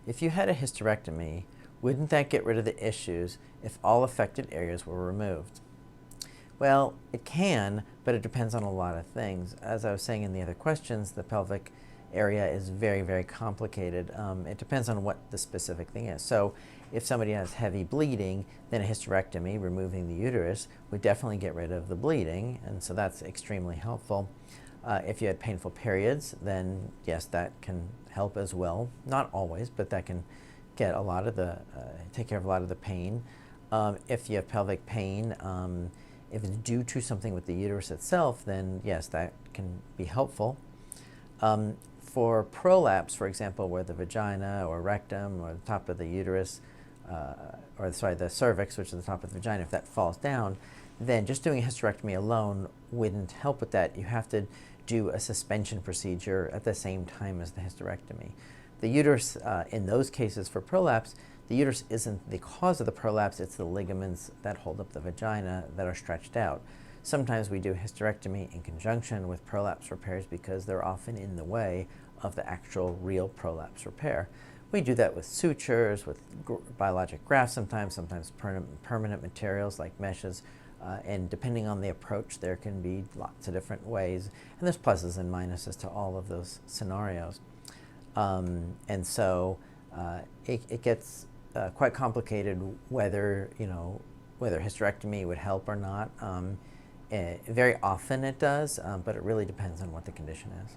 If you had a hysterectomy, wouldn't that get rid of the issues if all affected areas were removed? Well, it can, but it depends on a lot of things. As I was saying in the other questions, the pelvic area is very, very complicated. It depends on what the specific thing is. So if somebody has heavy bleeding, then a hysterectomy, removing the uterus, would definitely get rid of the bleeding, and so that's extremely helpful. If you had painful periods, then yes, that can help as well. Not always, but that can get a lot of the, take care of a lot of the pain. If you have pelvic pain, if it's due to something with the uterus itself, then yes, that can be helpful. For prolapse, for example, where the vagina or rectum or the top of the uterus, or sorry, the cervix, which is the top of the vagina, if that falls down, then just doing a hysterectomy alone wouldn't help with that. You have to do a suspension procedure at the same time as the hysterectomy. The uterus, in those cases for prolapse, the uterus isn't the cause of the prolapse, it's the ligaments that hold up the vagina that are stretched out. Sometimes we do hysterectomy in conjunction with prolapse repairs because they're often in the way of the actual real prolapse repair. We do that with sutures, with biologic grafts sometimes permanent materials like meshes, and depending on the approach, there can be lots of different ways, and there's pluses and minuses to all of those scenarios. And so it gets quite complicated whether, whether hysterectomy would help or not. Very often it does, but it really depends on what the condition is.